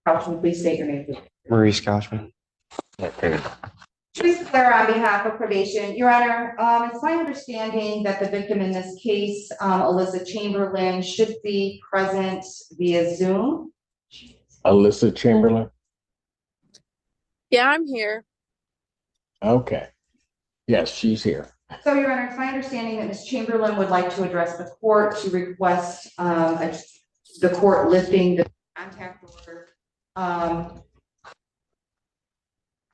Couchman, please state your name, please. Maurice Couchman. Teresa Clare on behalf of probation. Your Honor, it's my understanding that the victim in this case, Alyssa Chamberlain, should be present via Zoom. Alyssa Chamberlain? Yeah, I'm here. Okay. Yes, she's here. So, Your Honor, it's my understanding that Ms. Chamberlain would like to address the court to request the court lifting the contact order.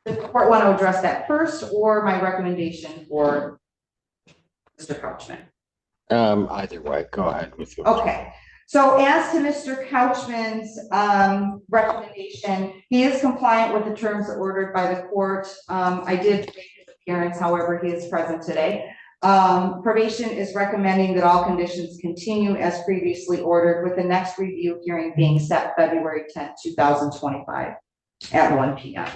Does the court want to address that first, or my recommendation for Mr. Couchman? Either way, go ahead with you. Okay. So as to Mr. Couchman's recommendation, he is compliant with the terms ordered by the court. I did make his appearance, however, he is present today. Probation is recommending that all conditions continue as previously ordered, with the next review hearing being set February 10th, 2025 at 1 p.m.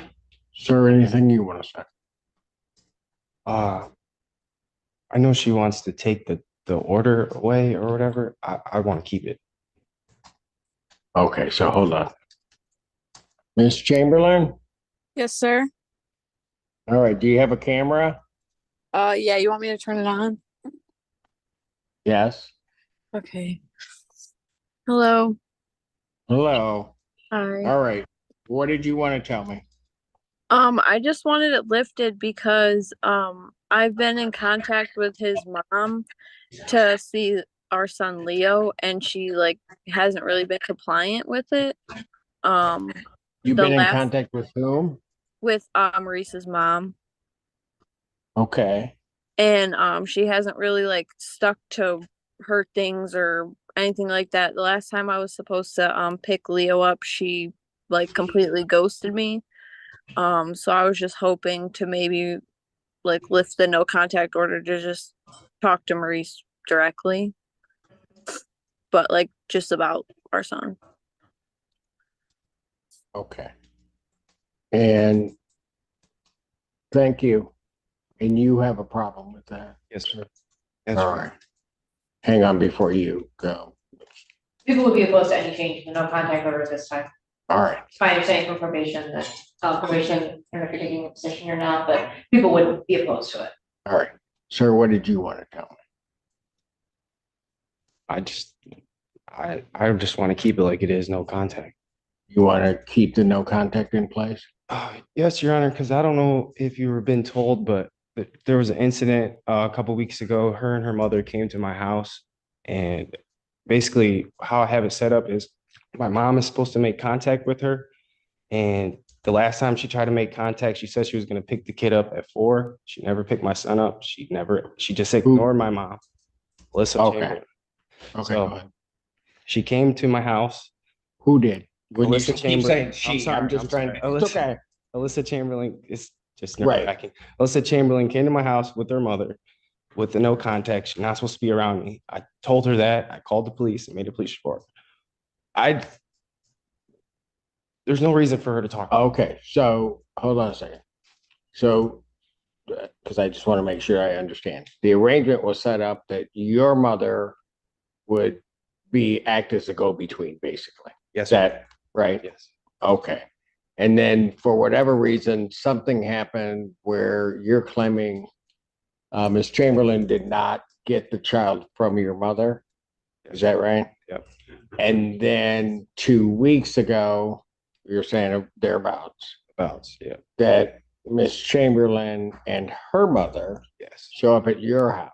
Sir, anything you want to say? I know she wants to take the order away or whatever. I want to keep it. Okay, so hold on. Ms. Chamberlain? Yes, sir. All right, do you have a camera? Yeah, you want me to turn it on? Yes. Okay. Hello. Hello. Hi. All right. What did you want to tell me? I just wanted it lifted because I've been in contact with his mom to see our son Leo, and she hasn't really been compliant with it. You've been in contact with whom? With Maurice's mom. Okay. And she hasn't really stuck to her things or anything like that. The last time I was supposed to pick Leo up, she completely ghosted me. So I was just hoping to maybe lift the no contact order to just talk to Maurice directly, but just about our son. Okay. And thank you. And you have a problem with that? Yes, sir. Yes, All sir. right. Hang on before you go. People would be opposed to any change to the no contact order this time. All right. It's my understanding from probation that probation, I don't know if you're taking a position or not, but people would be opposed to it. All right. Sir, what did you want to tell me? I just want to keep it like it is, no contact. You want to keep the no contact in place? Yes, Your Honor, because I don't know if you were been told, but there was an incident a couple weeks ago. Her and her mother came to my house, and basically how I have it set up is my mom is supposed to make contact with her, and the last time she tried to make contact, she said she was going to pick the kid up at 4. She never picked my son up. She just ignored my mom. Alyssa Chamberlain. Okay, So, go ahead. She came to my house. Who did? When you Alyssa keep Chamberlain. saying she, I'm just trying to. Alyssa, It's okay. Alyssa Chamberlain is just Right. nerve-wracking. Alyssa Chamberlain came to my house with her mother with the no contact. She's not supposed to be around me. I told her that. I called the police and made a police report. There's no reason for her to talk. Okay, so hold on a second. So, because I just want to make sure I understand. The arrangement was set up that your mother would act as a go-between, basically. Yes, Is that right? yes. Okay. And then for whatever reason, something happened where you're claiming Ms. Chamberlain did not get the child from your mother. Is that right? Yep. And then 2 weeks ago, you're saying thereabouts, Yeah. that Miss Chamberlain and her mother Yes. show up at your house,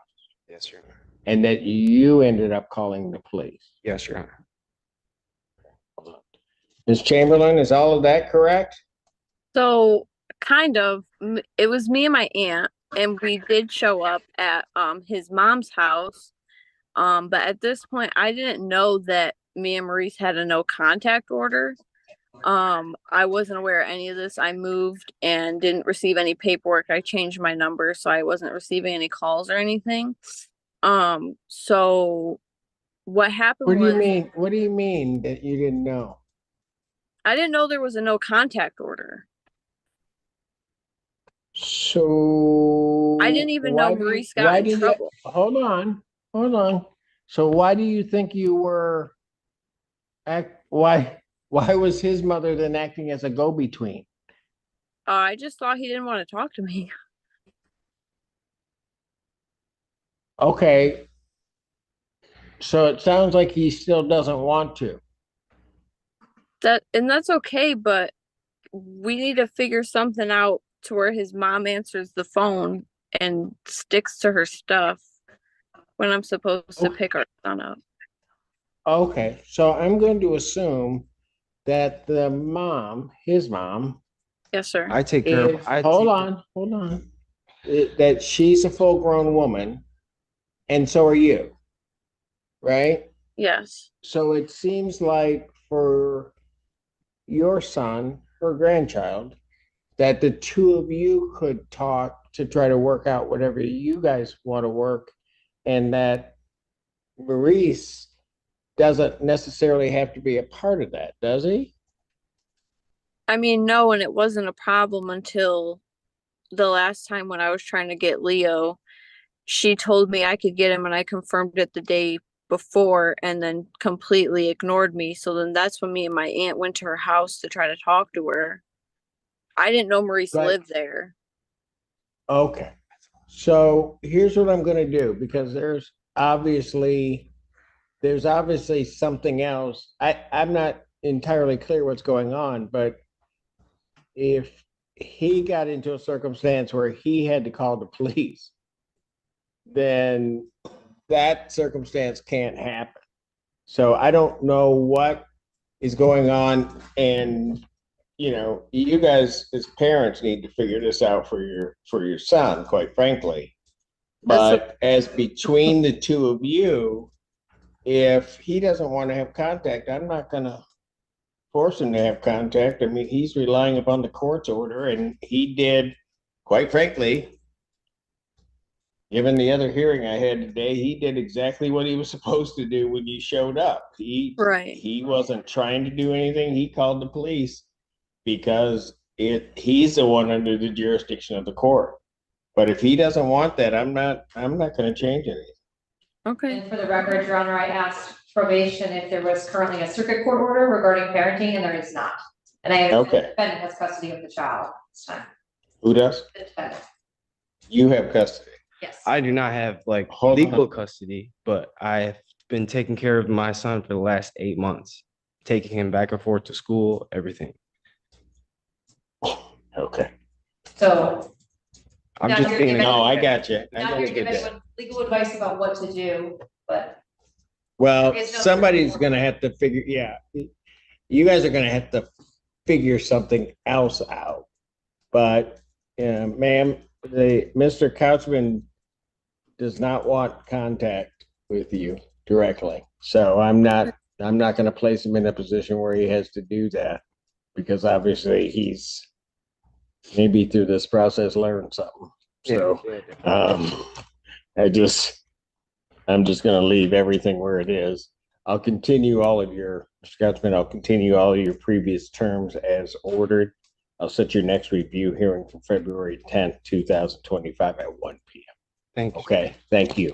Yes, Your Honor. and that you ended up calling the police. Yes, Your Honor. Miss Chamberlain, is all of that correct? So kind of, it was me and my aunt, and we did show up at his mom's house. But at this point, I didn't know that me and Maurice had a no contact order. I wasn't aware of any of this. I moved and didn't receive any paperwork. I changed my number, so I wasn't receiving any calls or anything. So what happened What do you was, mean? What do you mean that you didn't know? I didn't know there was a no contact order. So I didn't even know Maurice got in trouble. Hold on. So why do you think you were why Why was his mother then acting as a go-between? I just thought he didn't want to talk to me. Okay. So it sounds like he still doesn't want to. That's okay, but we need to figure something out to where his mom answers the phone and sticks to her stuff when I'm supposed to pick our son up. Okay, so I'm going to assume that the mom, his mom, Yes, sir. I take care of. hold on. That she's a full-grown woman, and so are you, right? Yes. So it seems like for your son, her grandchild, that the two of you could talk to try to work out whatever you guys want to work, and that Maurice doesn't necessarily have to be a part of that, does he? I mean, no, and it wasn't a problem until the last time when I was trying to get Leo. She told me I could get him, and I confirmed it the day before and then completely ignored me. So then that's when me and my aunt went to her house to try to talk to her. I didn't know Maurice Right. lived there. Okay. So here's what I'm going to do, because there's obviously something else. I'm not entirely clear what's going on, but if he got into a circumstance where he had to call the police, then that circumstance can't happen. So I don't know what is going on, and you guys as parents need to figure this out for your son, quite frankly. But as between the two of you, if he doesn't want to have contact, I'm not going to force him to have contact. I mean, he's relying upon the court's order, and he did, quite frankly, given the other hearing I had today, he did exactly what he was supposed to do when you showed up. Right. He wasn't trying to do anything. He called the police because he's the one under the jurisdiction of the court. But if he doesn't want that, I'm not going to change anything. Okay. And for the record, Your Honor, I asked probation if there was currently a circuit court order regarding parenting, and there is not. And the defendant has custody of the child this time. Who does? The defendant. You have custody. Yes. I do not have like Hold legal on. custody, but I've been taking care of my son for the last 8 months, taking him back and forth to school, everything. Okay. So I'm Now just you're being. giving- No, I got you. I now got you're you giving there. everyone legal advice about what to do, but Well, There is no somebody's circuit going to have to figure, yeah. You guys are going to have to figure something else out. But, ma'am, Mr. Couchman does not want contact with you directly. So I'm not going to place him in a position where he has to do that, because obviously he's maybe through this process learned something. So I'm just going to leave everything where it is. I'll continue all of your, Mr. Couchman, I'll continue all of your previous terms as ordered. I'll set your next review hearing for February 10th, 2025 at 1 p.m. Thank you. Okay, thank you.